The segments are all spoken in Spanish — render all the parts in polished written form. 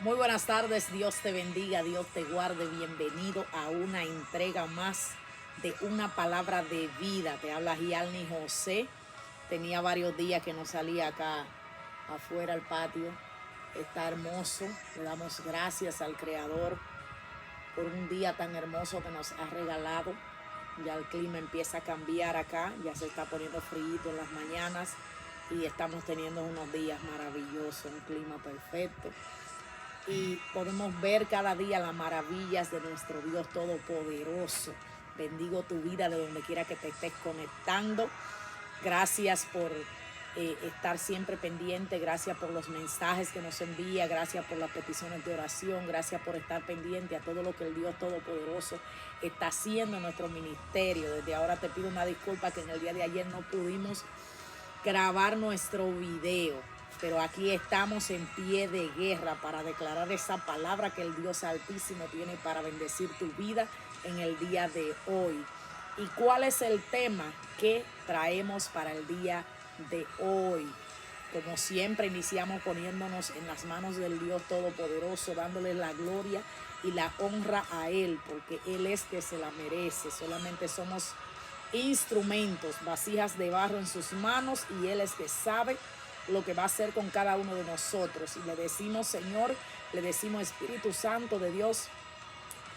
Muy buenas tardes, Dios te bendiga, Dios te guarde, bienvenido a una entrega más de una palabra de vida. Te habla Gianni José. Tenía varios días que no salía acá afuera al patio. Está hermoso, le damos gracias al Creador por un día tan hermoso que nos ha regalado. Ya el clima empieza a cambiar acá, ya se está poniendo frío en las mañanas y estamos teniendo unos días maravillosos, un clima perfecto. Y podemos ver cada día las maravillas de nuestro Dios Todopoderoso. Bendigo tu vida de donde quiera que te estés conectando. Gracias por estar siempre pendiente, gracias por los mensajes que nos envía, gracias por las peticiones de oración, gracias por estar pendiente a todo lo que el Dios Todopoderoso está haciendo en nuestro ministerio. Desde ahora te pido una disculpa que en el día de ayer no pudimos grabar nuestro video, pero aquí estamos en pie de guerra para declarar esa palabra que el Dios Altísimo tiene para bendecir tu vida en el día de hoy. ¿Y cuál es el tema que traemos para el día de hoy? Como siempre, iniciamos poniéndonos en las manos del Dios Todopoderoso, dándole la gloria y la honra a Él, porque Él es que se la merece. Solamente somos instrumentos, vasijas de barro en sus manos, y Él es que sabe lo que va a hacer con cada uno de nosotros. Y le decimos, Señor, le decimos, Espíritu Santo de Dios,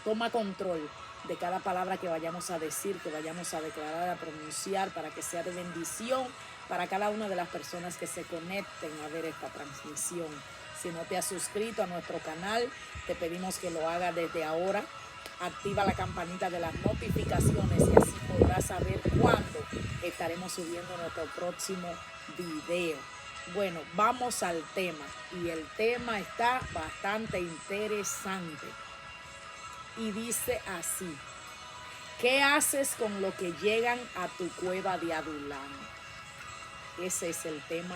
toma control de cada palabra que vayamos a decir, que vayamos a declarar, a pronunciar, para que sea de bendición para cada una de las personas que se conecten a ver esta transmisión. Si no te has suscrito a nuestro canal, te pedimos que lo hagas desde ahora. Activa la campanita de las notificaciones y así podrás saber cuándo estaremos subiendo nuestro próximo video. Bueno, vamos al tema, y el tema está bastante interesante y dice así: ¿qué haces con lo que llegan a tu cueva de Adulán? Ese es el tema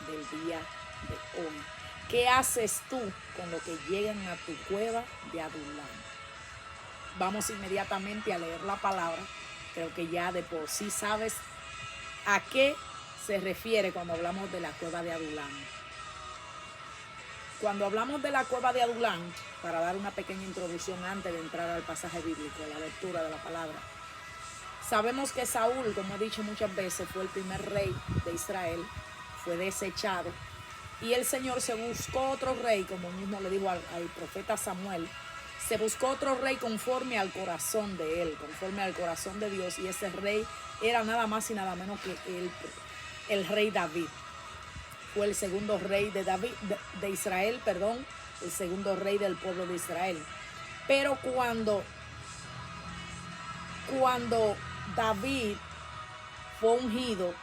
del día de hoy. ¿Qué haces tú con lo que llegan a tu cueva de Adulán? Vamos inmediatamente a leer la palabra. Creo que ya de por sí sabes a qué se refiere cuando hablamos de la cueva de Adulán. Cuando hablamos de la cueva de Adulán, para dar una pequeña introducción antes de entrar al pasaje bíblico, a la lectura de la palabra, sabemos que Saúl, como he dicho muchas veces, fue el primer rey de Israel, fue desechado, y el Señor se buscó otro rey, como mismo le dijo al profeta Samuel. Se buscó otro rey conforme al corazón de él, conforme al corazón de Dios, y ese rey era nada más y nada menos que el rey David. Fue el segundo rey de Israel, el segundo rey del pueblo de Israel. Pero cuando David fue ungido,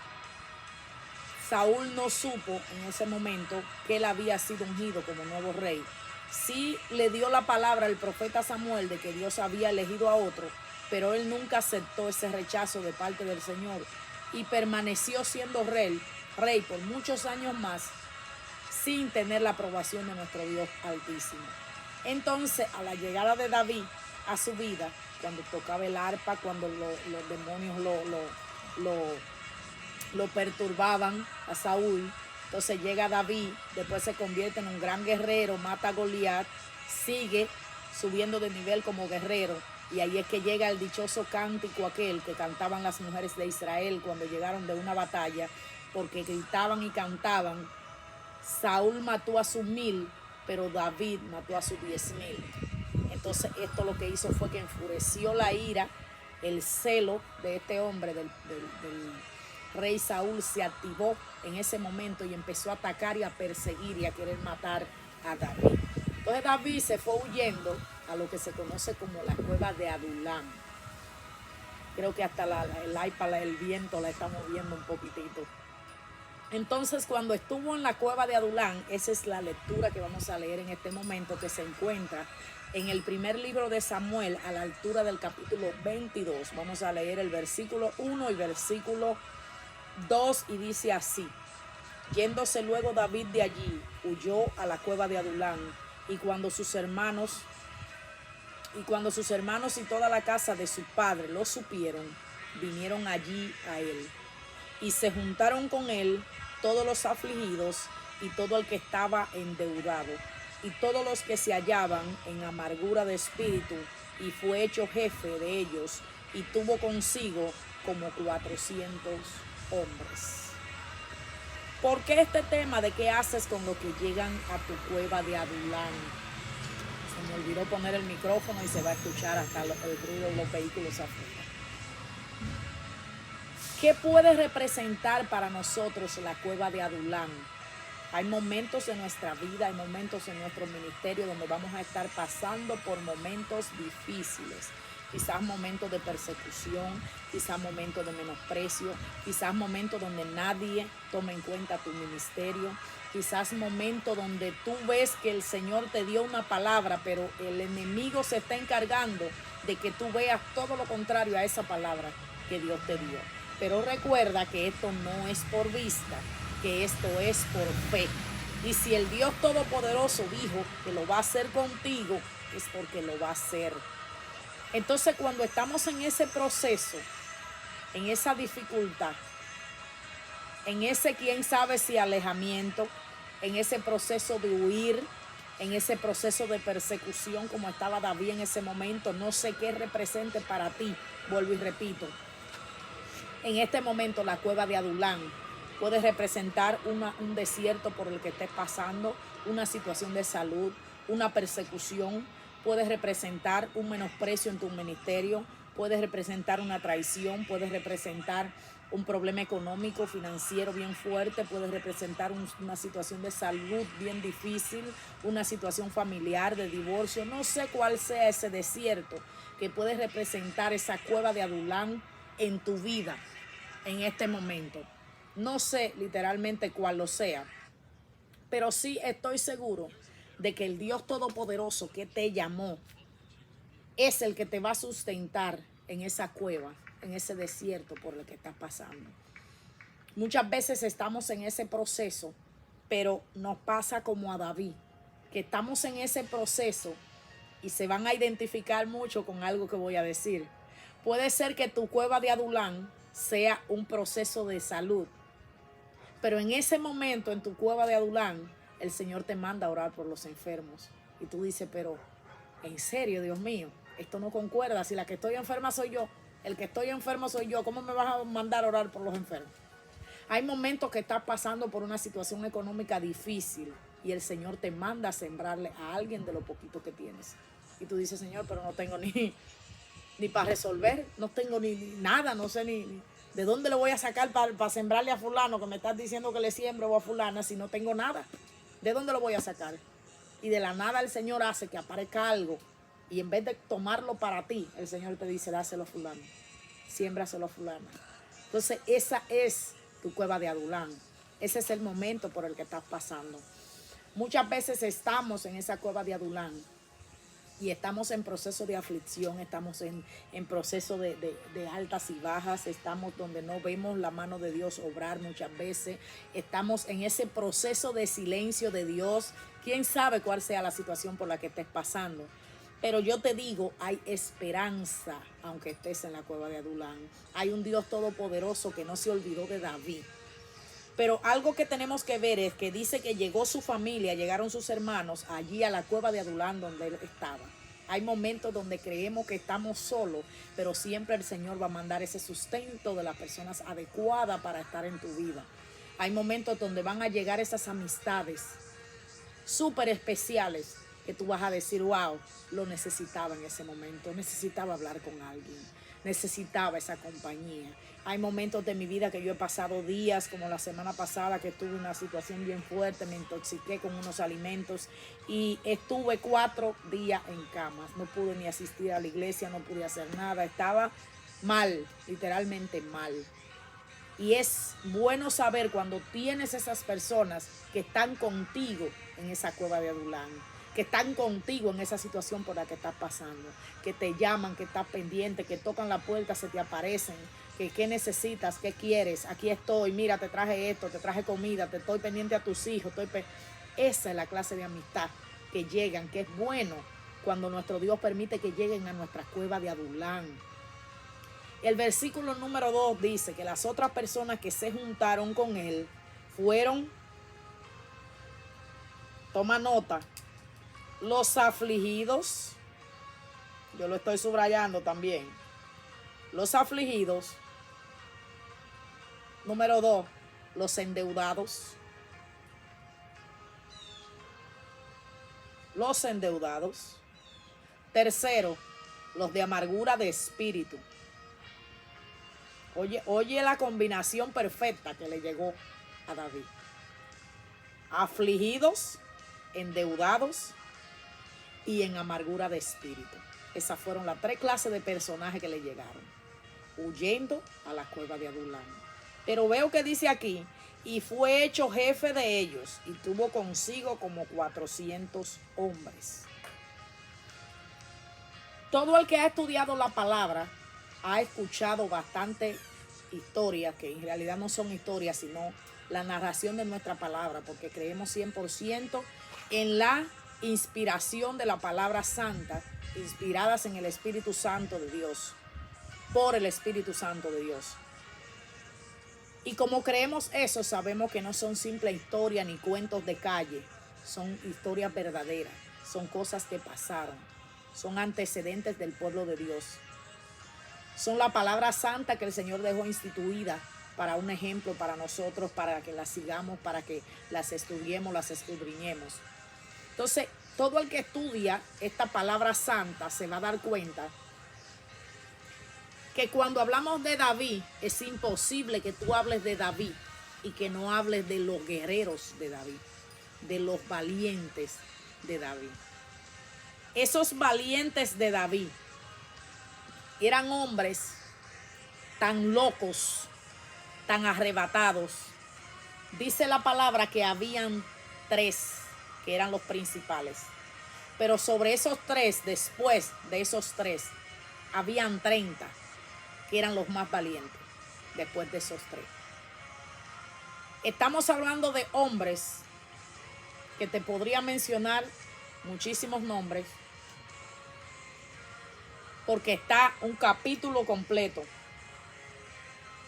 Saúl no supo en ese momento que él había sido ungido como nuevo rey. Sí le dio la palabra al profeta Samuel de que Dios había elegido a otro, pero él nunca aceptó ese rechazo de parte del Señor y permaneció siendo rey por muchos años más sin tener la aprobación de nuestro Dios Altísimo. Entonces, a la llegada de David a su vida, cuando tocaba el arpa, cuando los demonios lo perturbaban a Saúl, entonces llega David, después se convierte en un gran guerrero, mata a Goliat, sigue subiendo de nivel como guerrero, y ahí es que llega el dichoso cántico aquel que cantaban las mujeres de Israel cuando llegaron de una batalla, porque gritaban y cantaban: Saúl mató a sus 1000, pero David mató a sus 10,000. Entonces esto lo que hizo fue que enfureció la ira, el celo de este hombre, del rey Saúl, se activó en ese momento y empezó a atacar y a perseguir y a querer matar a David. Entonces David se fue huyendo a lo que se conoce como la cueva de Adulán. Creo que hasta el iPad, el viento la está moviendo un poquitito. Entonces, cuando estuvo en la cueva de Adulán, esa es la lectura que vamos a leer en este momento, que se encuentra en el primer libro de Samuel, a la altura del capítulo 22. Vamos a leer el versículo 1 y versículo 2, y dice así: yéndose luego David de allí, huyó a la cueva de Adulán, y cuando sus hermanos y toda la casa de su padre lo supieron, vinieron allí a él, y se juntaron con él todos los afligidos y todo el que estaba endeudado, y todos los que se hallaban en amargura de espíritu, y fue hecho jefe de ellos, y tuvo consigo como 400 hombres. ¿Por qué este tema de qué haces con los que llegan a tu cueva de Adulán? Se me olvidó poner el micrófono y se va a escuchar hasta el ruido de los vehículos afuera. ¿Qué puede representar para nosotros la cueva de Adulán? Hay momentos en nuestra vida, hay momentos en nuestro ministerio donde vamos a estar pasando por momentos difíciles. Quizás momentos de persecución, quizás momentos de menosprecio, quizás momentos donde nadie toma en cuenta tu ministerio, quizás momentos donde tú ves que el Señor te dio una palabra, pero el enemigo se está encargando de que tú veas todo lo contrario a esa palabra que Dios te dio. Pero recuerda que esto no es por vista, que esto es por fe. Y si el Dios Todopoderoso dijo que lo va a hacer contigo, es porque lo va a hacer. Entonces, cuando estamos en ese proceso, en esa dificultad, en ese quién sabe si alejamiento, en ese proceso de huir, en ese proceso de persecución como estaba David en ese momento, no sé qué represente para ti, vuelvo y repito. En este momento la cueva de Adulán puede representar un desierto por el que estés pasando, una situación de salud, una persecución, puede representar un menosprecio en tu ministerio, puede representar una traición, puede representar un problema económico, financiero bien fuerte, puede representar una situación de salud bien difícil, una situación familiar de divorcio. No sé cuál sea ese desierto que puede representar esa cueva de Adulán en tu vida en este momento. No sé literalmente cuál lo sea, pero sí estoy seguro de que el Dios Todopoderoso que te llamó es el que te va a sustentar en esa cueva, en ese desierto por el que estás pasando. Muchas veces estamos en ese proceso, pero nos pasa como a David, que estamos en ese proceso y se van a identificar mucho con algo que voy a decir. Puede ser que tu cueva de Adulán sea un proceso de salud, pero en ese momento en tu cueva de Adulán el Señor te manda a orar por los enfermos y tú dices, pero en serio, Dios mío, esto no concuerda. Si la que estoy enferma soy yo, el que estoy enfermo soy yo, ¿cómo me vas a mandar a orar por los enfermos? Hay momentos que estás pasando por una situación económica difícil y el Señor te manda a sembrarle a alguien de lo poquito que tienes y tú dices, Señor, pero no tengo ni para resolver, no tengo ni nada, no sé ni de dónde le voy a sacar para sembrarle a fulano que me estás diciendo que le siembro, o a fulana, si no tengo nada. ¿De dónde lo voy a sacar? Y de la nada el Señor hace que aparezca algo y en vez de tomarlo para ti, el Señor te dice, dáselo a fulano, siémbraselo a fulana. Entonces esa es tu cueva de Adulán. Ese es el momento por el que estás pasando. Muchas veces estamos en esa cueva de Adulán y estamos en proceso de aflicción, estamos en proceso de altas y bajas, estamos donde no vemos la mano de Dios obrar muchas veces, estamos en ese proceso de silencio de Dios. Quién sabe cuál sea la situación por la que estés pasando, pero yo te digo, hay esperanza aunque estés en la cueva de Adulán. Hay un Dios todopoderoso que no se olvidó de David. Pero algo que tenemos que ver es que dice que llegó su familia, llegaron sus hermanos allí a la cueva de Adulán donde él estaba. Hay momentos donde creemos que estamos solos, pero siempre el Señor va a mandar ese sustento de las personas adecuadas para estar en tu vida. Hay momentos donde van a llegar esas amistades súper especiales que tú vas a decir, wow, lo necesitaba en ese momento, necesitaba hablar con alguien, necesitaba esa compañía. Hay momentos de mi vida que yo he pasado días, como la semana pasada, que tuve una situación bien fuerte, me intoxiqué con unos alimentos y estuve 4 días en cama. No pude ni asistir a la iglesia, no pude hacer nada, estaba mal, literalmente mal. Y es bueno saber cuando tienes esas personas que están contigo en esa cueva de Adulán, que están contigo en esa situación por la que estás pasando, que te llaman, que estás pendiente, que tocan la puerta, se te aparecen, que qué necesitas, qué quieres, aquí estoy, mira, te traje esto, te traje comida, te estoy pendiente a tus hijos, esa es la clase de amistad que llegan, que es bueno cuando nuestro Dios permite que lleguen a nuestra cueva de Adulán. El versículo número 2 dice que las otras personas que se juntaron con él fueron, toma nota, los afligidos, yo lo estoy subrayando también, los afligidos. Número 2, los endeudados. Los endeudados. Tercero, los de amargura de espíritu. Oye la combinación perfecta que le llegó a David. Afligidos, endeudados y en amargura de espíritu. Esas fueron las 3 clases de personajes que le llegaron, huyendo a la cueva de Adulam. Pero veo que dice aquí, y fue hecho jefe de ellos, y tuvo consigo como 400 hombres. Todo el que ha estudiado la palabra ha escuchado bastante historias, que en realidad no son historias, sino la narración de nuestra palabra, porque creemos 100% en la inspiración de la palabra santa, inspiradas en el Espíritu Santo de Dios, por el Espíritu Santo de Dios. Y como creemos eso, sabemos que no son simple historias ni cuentos de calle, son historias verdaderas, son cosas que pasaron, son antecedentes del pueblo de Dios. Son la palabra santa que el Señor dejó instituida para un ejemplo para nosotros, para que las sigamos, para que las estudiemos, las escudriñemos. Entonces, todo el que estudia esta palabra santa se va a dar cuenta que cuando hablamos de David, es imposible que tú hables de David y que no hables de los guerreros de David, de los valientes de David. Esos valientes de David eran hombres tan locos, tan arrebatados. Dice la palabra que habían 3 que eran los principales. Pero sobre esos 3, después de esos 3, habían 30 que eran los más valientes. Después de esos 3. Estamos hablando de hombres que te podría mencionar muchísimos nombres, porque está un capítulo completo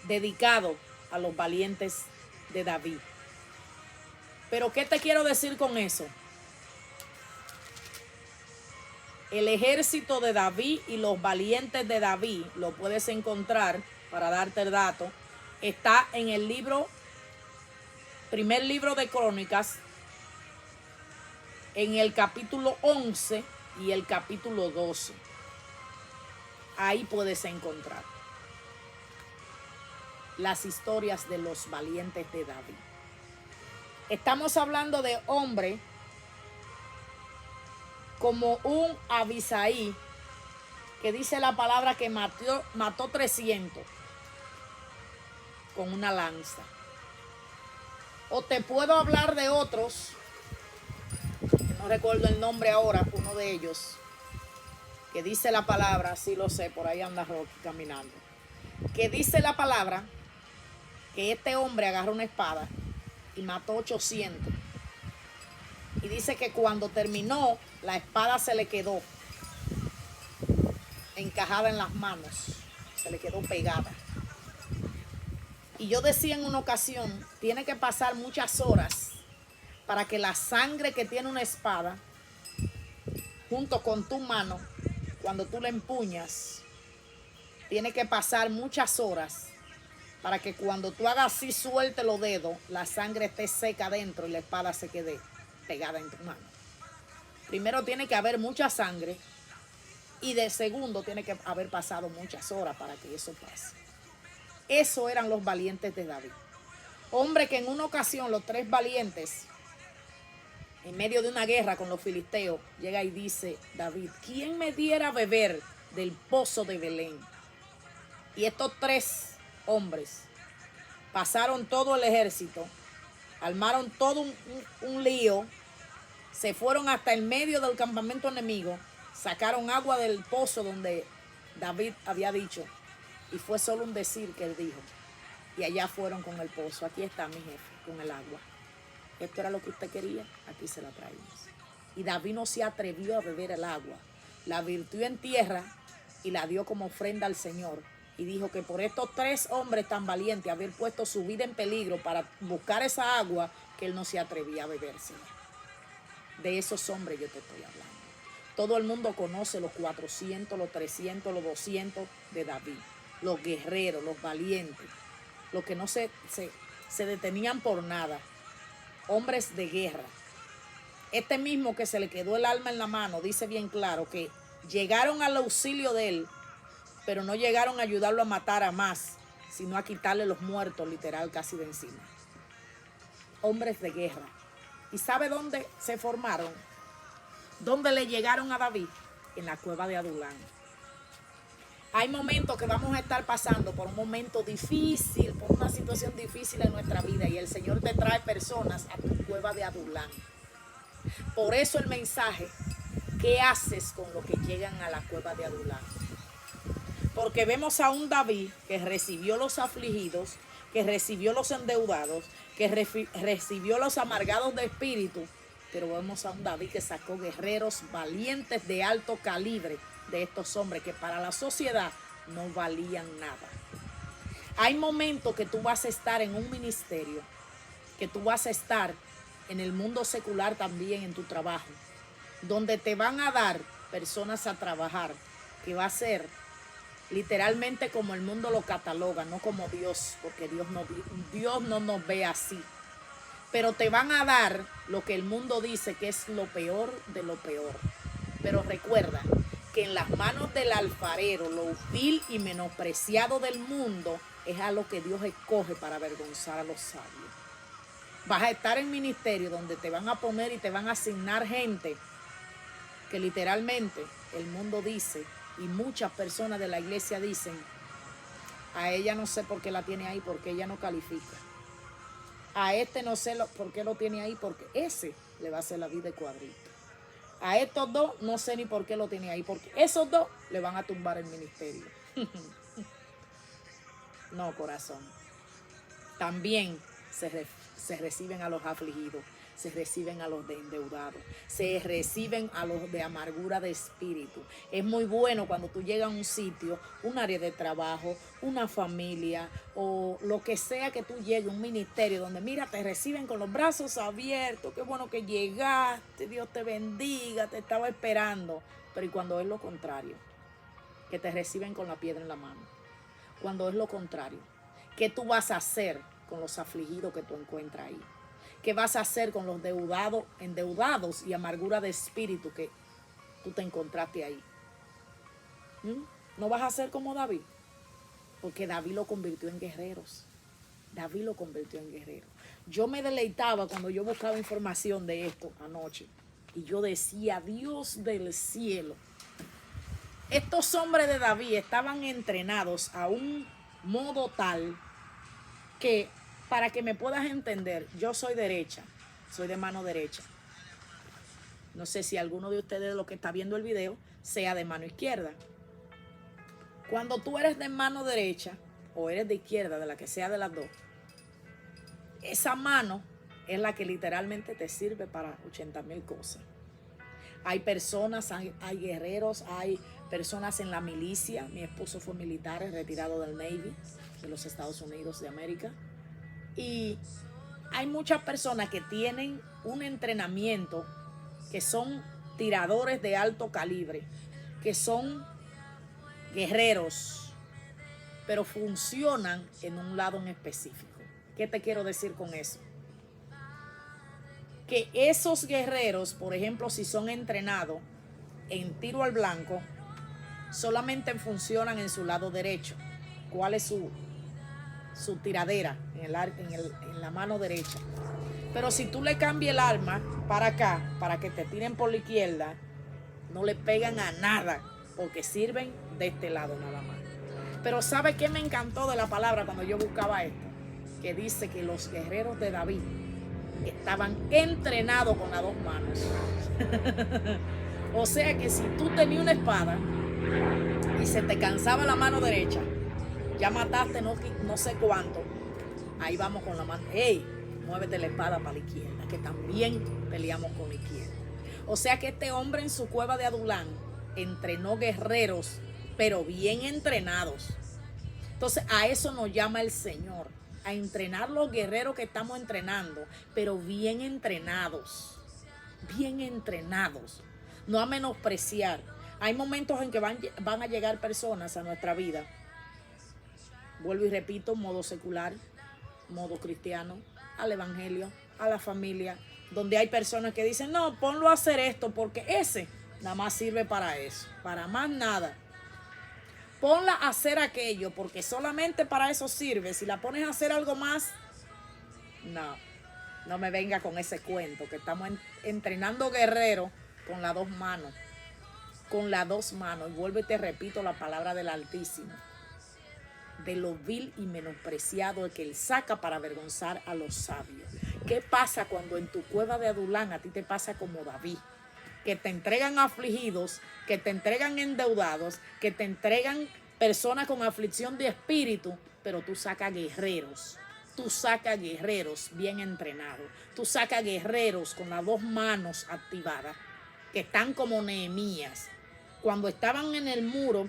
dedicado a los valientes de David. Pero ¿qué te quiero decir con eso? El ejército de David y los valientes de David, lo puedes encontrar, para darte el dato, está en el primer libro de Crónicas, en el capítulo 11 y el capítulo 12. Ahí puedes encontrar las historias de los valientes de David. Estamos hablando de hombres como un Abisaí, que dice la palabra que mató 300 con una lanza. O te puedo hablar de otros, que no recuerdo el nombre ahora, uno de ellos, que dice la palabra, sí lo sé, por ahí anda Rocky caminando, que dice la palabra que este hombre agarró una espada y mató 800. Y dice que cuando terminó, la espada se le quedó encajada en las manos, se le quedó pegada. Y yo decía en una ocasión, tiene que pasar muchas horas para que la sangre que tiene una espada, junto con tu mano, cuando tú la empuñas, tiene que pasar muchas horas para que cuando tú hagas así, suelte los dedos, la sangre esté seca adentro y la espada se quede pegada en tu mano. Primero tiene que haber mucha sangre y de segundo tiene que haber pasado muchas horas para que eso pase. Eso eran los valientes de David. Hombre que en una ocasión los 3 valientes, en medio de una guerra con los filisteos, llega y dice David, ¿quién me diera a beber del pozo de Belén? Y estos 3 hombres pasaron todo el ejército, armaron todo un lío, se fueron hasta el medio del campamento enemigo, sacaron agua del pozo donde David había dicho, y fue solo un decir que él dijo, y allá fueron con el pozo. Aquí está mi jefe, con el agua. Esto era lo que usted quería, aquí se la traímos. Y David no se atrevió a beber el agua, la virtió en tierra y la dio como ofrenda al Señor. Y dijo que por estos 3 hombres tan valientes, haber puesto su vida en peligro para buscar esa agua, que él no se atrevía a bebérsela. De esos hombres yo te estoy hablando. Todo el mundo conoce los 400, los 300, los 200 de David. Los guerreros, los valientes, los que no se detenían por nada. Hombres de guerra. Este mismo que se le quedó el alma en la mano dice bien claro que llegaron al auxilio de él, pero no llegaron a ayudarlo a matar a más, sino a quitarle los muertos, literal, casi de encima. Hombres de guerra. ¿Y sabe dónde se formaron? ¿Dónde le llegaron a David? En la cueva de Adulán. Hay momentos que vamos a estar pasando por un momento difícil, por una situación difícil en nuestra vida, y el Señor te trae personas a tu cueva de Adulán. Por eso el mensaje, ¿qué haces con lo que llegan a la cueva de Adulán? Porque vemos a un David que recibió los afligidos, que recibió los endeudados, que recibió los amargados de espíritu, pero vemos a un David que sacó guerreros valientes de alto calibre de estos hombres que para la sociedad no valían nada. Hay momentos que tú vas a estar en un ministerio, que tú vas a estar en el mundo secular también, en tu trabajo, donde te van a dar personas a trabajar, que va a ser literalmente como el mundo lo cataloga, no como Dios, porque Dios no nos ve así. Pero te van a dar lo que el mundo dice que es lo peor de lo peor. Pero recuerda que en las manos del alfarero, lo vil y menospreciado del mundo es a lo que Dios escoge para avergonzar a los sabios. Vas a estar en ministerio donde te van a poner y te van a asignar gente que literalmente el mundo dice, y muchas personas de la iglesia dicen, a ella no sé por qué la tiene ahí, porque ella no califica. A este no sé por qué lo tiene ahí, porque ese le va a hacer la vida de cuadrito. A estos dos no sé ni por qué lo tiene ahí, porque esos dos le van a tumbar el ministerio. No, corazón. También se reciben a los afligidos, se reciben a los de endeudados, se reciben a los de amargura de espíritu. Es muy bueno cuando tú llegas a un sitio, un área de trabajo, una familia o lo que sea que tú llegues, un ministerio donde mira, te reciben con los brazos abiertos, qué bueno que llegaste, Dios te bendiga, te estaba esperando. Pero ¿y cuando es lo contrario? Que te reciben con la piedra en la mano. Cuando es lo contrario, ¿qué tú vas a hacer con los afligidos que tú encuentras ahí? ¿Qué vas a hacer con los endeudados y amargura de espíritu que tú te encontraste ahí? ¿No vas a ser como David? Porque David lo convirtió en guerreros. David lo convirtió en guerreros. Yo me deleitaba cuando yo buscaba información de esto anoche. Y yo decía, Dios del cielo. Estos hombres de David estaban entrenados a un modo tal que, para que me puedas entender, yo soy derecha, soy de mano derecha. No sé si alguno de ustedes, lo que está viendo el video, sea de mano izquierda. Cuando tú eres de mano derecha o eres de izquierda, de la que sea de las dos, esa mano es la que literalmente te sirve para 80,000 cosas. Hay personas, hay guerreros, hay personas en la milicia. Mi esposo fue militar, retirado del Navy de los Estados Unidos de América. Y hay muchas personas que tienen un entrenamiento, que son tiradores de alto calibre, que son guerreros, pero funcionan en un lado en específico. ¿Qué te quiero decir con eso? Que esos guerreros, por ejemplo, si son entrenados en tiro al blanco, solamente funcionan en su lado derecho. ¿Cuál es su tiradera? En la mano derecha. Pero si tú le cambias el arma para acá, para que te tiren por la izquierda, no le pegan a nada, porque sirven de este lado nada más. Pero ¿sabe qué me encantó de la palabra cuando yo buscaba esto? Que dice que los guerreros de David estaban entrenados con las dos manos. O sea que si tú tenías una espada y se te cansaba la mano derecha, ya mataste no sé cuánto, ahí vamos con la mano. ¡Ey! Muévete la espada para la izquierda, que también peleamos con la izquierda. O sea que este hombre en su cueva de Adulán entrenó guerreros, pero bien entrenados. Entonces a eso nos llama el Señor, a entrenar los guerreros que estamos entrenando, pero bien entrenados. bien entrenados, no a menospreciar. Hay momentos en que van a llegar personas a nuestra vida, vuelvo y repito, modo secular, modo cristiano, al evangelio, a la familia, donde hay personas que dicen, no, ponlo a hacer esto porque ese nada más sirve para eso, para más nada. Ponla a hacer aquello porque solamente para eso sirve. Si la pones a hacer algo más, no me venga con ese cuento, que estamos entrenando guerreros con las dos manos. Con las dos manos. Y vuelvo y te repito la palabra del Altísimo. De lo vil y menospreciado que Él saca para avergonzar a los sabios. ¿Qué pasa cuando en tu cueva de Adulán a ti te pasa como David? Que te entregan afligidos, que te entregan endeudados, que te entregan personas con aflicción de espíritu, pero tú sacas guerreros. Tú sacas guerreros bien entrenados. Tú sacas guerreros con las dos manos activadas, que están como Nehemías. Cuando estaban en el muro,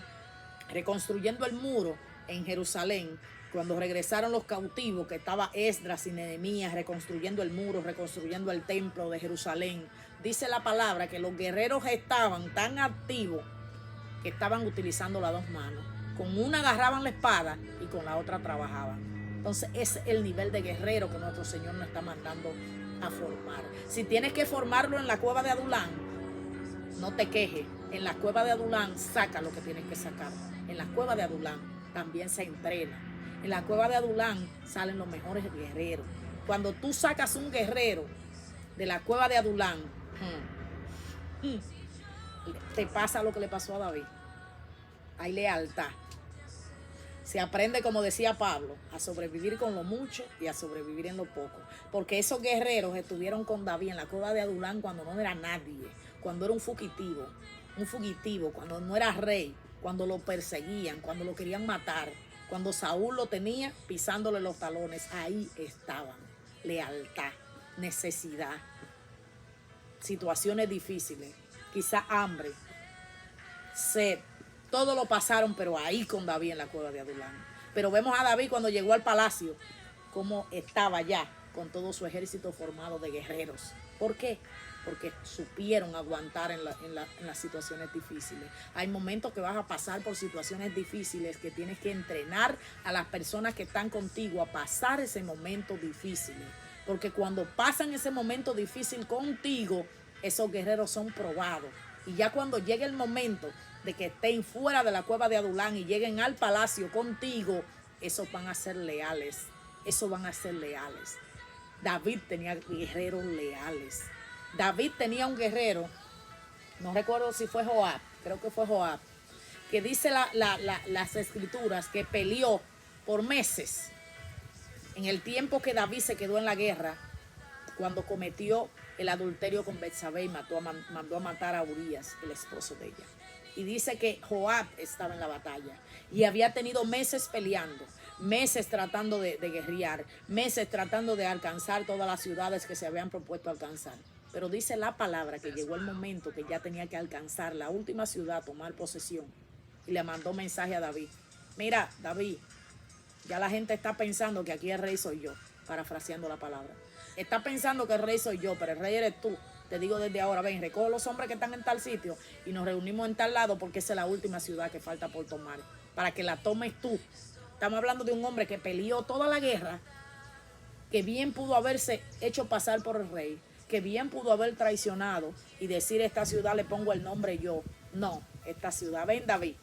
reconstruyendo el muro en Jerusalén, cuando regresaron los cautivos, que estaba Esdras y Nehemías reconstruyendo el muro, reconstruyendo el templo de Jerusalén, dice la palabra que los guerreros estaban tan activos que estaban utilizando las dos manos. Con una agarraban la espada y con la otra trabajaban. Entonces ese es el nivel de guerrero que nuestro Señor nos está mandando a formar. Si tienes que formarlo en la cueva de Adulán, no te quejes. En la cueva de Adulán saca lo que tienes que sacar. En la cueva de Adulán también se entrena. En la cueva de Adulán salen los mejores guerreros. Cuando tú sacas un guerrero de la cueva de Adulán, te pasa lo que le pasó a David. Hay lealtad. Se aprende, como decía Pablo, a sobrevivir con lo mucho y a sobrevivir en lo poco. Porque esos guerreros estuvieron con David en la cueva de Adulán cuando no era nadie, cuando era un fugitivo, cuando no era rey, cuando lo perseguían, cuando lo querían matar, cuando Saúl lo tenía pisándole los talones. Ahí estaban. Lealtad, necesidad, situaciones difíciles, quizá hambre, sed. Todo lo pasaron, pero ahí con David en la cueva de Adulán. Pero vemos a David cuando llegó al palacio, cómo estaba ya con todo su ejército formado de guerreros. ¿Por qué? Porque supieron aguantar en las situaciones difíciles. Hay momentos que vas a pasar por situaciones difíciles que tienes que entrenar a las personas que están contigo a pasar ese momento difícil. Porque cuando pasan ese momento difícil contigo, esos guerreros son probados. Y ya cuando llegue el momento de que estén fuera de la cueva de Adulán y lleguen al palacio contigo, esos van a ser leales. Esos van a ser leales. David tenía guerreros leales. David tenía un guerrero, no recuerdo si fue Joab, creo que fue Joab, que dice las escrituras que peleó por meses en el tiempo que David se quedó en la guerra, cuando cometió el adulterio con Betsabé y mandó a matar a Urías, el esposo de ella. Y dice que Joab estaba en la batalla y había tenido meses peleando, meses tratando de guerrear, meses tratando de alcanzar todas las ciudades que se habían propuesto alcanzar. Pero dice la palabra que llegó el momento que ya tenía que alcanzar la última ciudad, tomar posesión. Y le mandó mensaje a David. Mira, David, ya la gente está pensando que aquí el rey soy yo, parafraseando la palabra. Está pensando que el rey soy yo, pero el rey eres tú. Te digo desde ahora, ven, recoge los hombres que están en tal sitio y nos reunimos en tal lado porque esa es la última ciudad que falta por tomar, para que la tomes tú. Estamos hablando de un hombre que peleó toda la guerra, que bien pudo haberse hecho pasar por el rey, que bien pudo haber traicionado y decir esta ciudad le pongo el nombre yo. No, esta ciudad, ven David,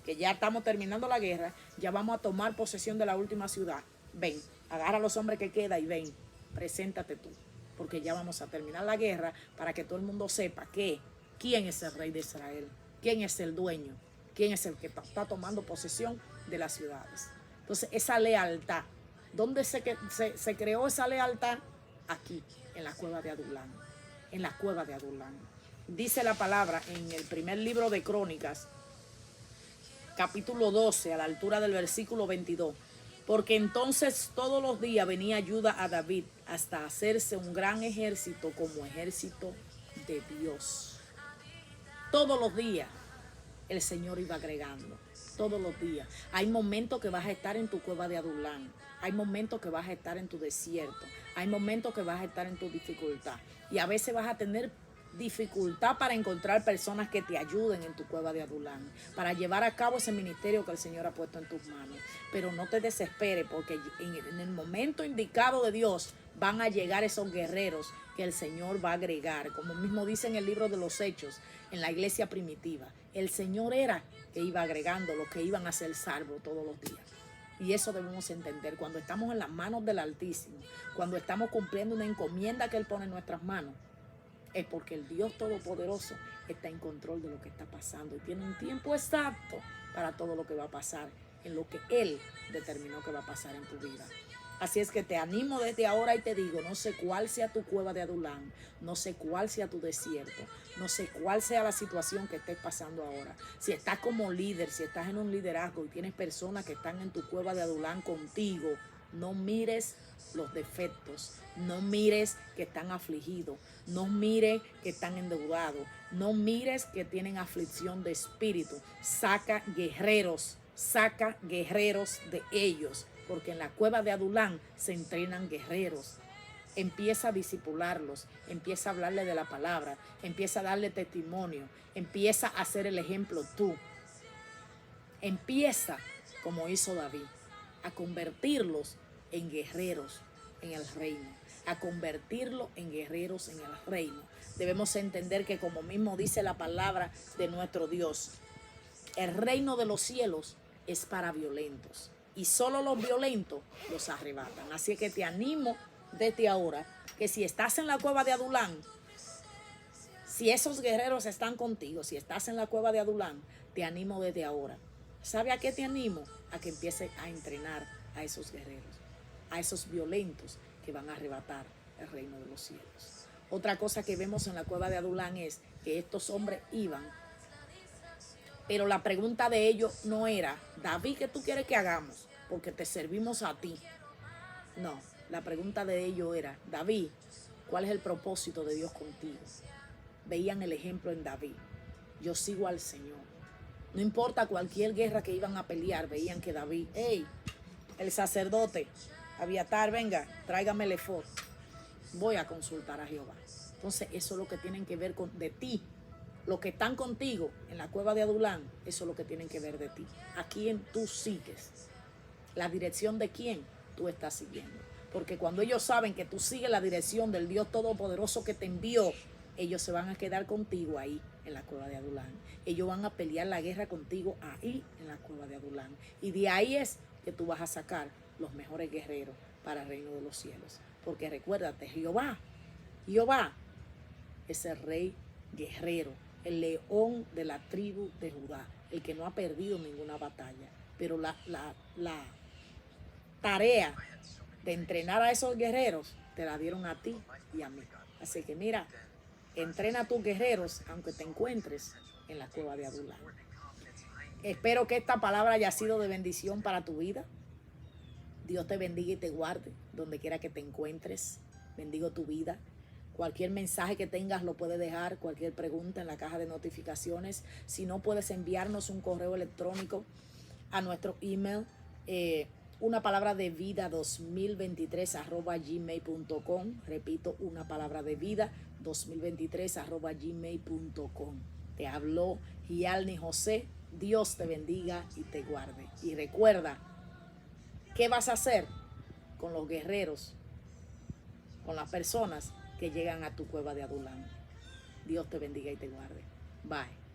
que ya estamos terminando la guerra, ya vamos a tomar posesión de la última ciudad. Ven, agarra a los hombres que quedan y ven, preséntate tú, porque ya vamos a terminar la guerra para que todo el mundo sepa quién es el rey de Israel, quién es el dueño, quién es el que está tomando posesión de las ciudades. Entonces, esa lealtad, ¿dónde se creó esa lealtad? Aquí, en la cueva de Adulán, en la cueva de Adulán. Dice la palabra en el primer libro de Crónicas, capítulo 12, a la altura del versículo 22. Porque entonces todos los días venía ayuda a David hasta hacerse un gran ejército como ejército de Dios. Todos los días el Señor iba agregando. Todos los días. Hay momentos que vas a estar en tu cueva de Adulán. Hay momentos que vas a estar en tu desierto. Hay momentos que vas a estar en tu dificultad. Y a veces vas a tener dificultad para encontrar personas que te ayuden en tu cueva de Adulán, para llevar a cabo ese ministerio que el Señor ha puesto en tus manos. Pero no te desesperes, porque en el momento indicado de Dios van a llegar esos guerreros que el Señor va a agregar, como mismo dice en el libro de los Hechos, en la iglesia primitiva. El Señor era que iba agregando los que iban a ser salvos todos los días. Y eso debemos entender. Cuando estamos en las manos del Altísimo, cuando estamos cumpliendo una encomienda que Él pone en nuestras manos, es porque el Dios Todopoderoso está en control de lo que está pasando y tiene un tiempo exacto para todo lo que va a pasar, en lo que Él determinó que va a pasar en tu vida. Así es que te animo desde ahora y te digo, no sé cuál sea tu cueva de Adulán, no sé cuál sea tu desierto, no sé cuál sea la situación que estés pasando ahora. Si estás como líder, si estás en un liderazgo y tienes personas que están en tu cueva de Adulán contigo, no mires los defectos, no mires que están afligidos, no mires que están endeudados, no mires que tienen aflicción de espíritu. Saca guerreros de ellos, porque en la cueva de Adulán se entrenan guerreros. Empieza a disipularlos, empieza a hablarle de la palabra, empieza a darle testimonio, empieza a hacer el ejemplo tú. Empieza, como hizo David, a convertirlos en guerreros en el reino, a convertirlos en guerreros en el reino. Debemos entender que, como mismo dice la palabra de nuestro Dios, el reino de los cielos es para violentos y solo los violentos los arrebatan. Así que te animo desde ahora que si estás en la cueva de Adulán, si esos guerreros están contigo, si estás en la cueva de Adulán, te animo desde ahora. ¿Sabe a qué te animo? A que empieces a entrenar a esos guerreros, a esos violentos que van a arrebatar el reino de los cielos. Otra cosa que vemos en la cueva de Adulán es que estos hombres iban, pero la pregunta de ellos no era, David, ¿qué tú quieres que hagamos? Porque te servimos a ti. No, la pregunta de ellos era, David, ¿cuál es el propósito de Dios contigo? Veían el ejemplo en David. Yo sigo al Señor. No importa cualquier guerra que iban a pelear, veían que David, hey, el sacerdote, Abiatar, venga, tráigame el efod. Voy a consultar a Jehová. Entonces, eso es lo que tienen que ver de ti. Los que están contigo en la cueva de Adulán, eso es lo que tienen que ver de ti. ¿A quién tú sigues? ¿La dirección de quién tú estás siguiendo? Porque cuando ellos saben que tú sigues la dirección del Dios Todopoderoso que te envió, ellos se van a quedar contigo ahí en la cueva de Adulán. Ellos van a pelear la guerra contigo ahí en la cueva de Adulán. Y de ahí es que tú vas a sacar los mejores guerreros para el reino de los cielos. Porque recuérdate, Jehová es el rey guerrero, el león de la tribu de Judá, el que no ha perdido ninguna batalla. Pero la tarea de entrenar a esos guerreros te la dieron a ti y a mí. Así que mira, entrena a tus guerreros aunque te encuentres en la cueva de Adulán. Espero que esta palabra haya sido de bendición para tu vida. Dios te bendiga y te guarde donde quiera que te encuentres. Bendigo tu vida. Cualquier mensaje que tengas lo puedes dejar, cualquier pregunta en la caja de notificaciones. Si no, puedes enviarnos un correo electrónico a nuestro email, una palabra de vida 2023@gmail.com. Repito, una palabra de vida 2023@gmail.com. Te habló Gialni José. Dios te bendiga y te guarde. Y recuerda, ¿qué vas a hacer con los guerreros, con las personas que llegan a tu cueva de Adulán? Dios te bendiga y te guarde. Bye.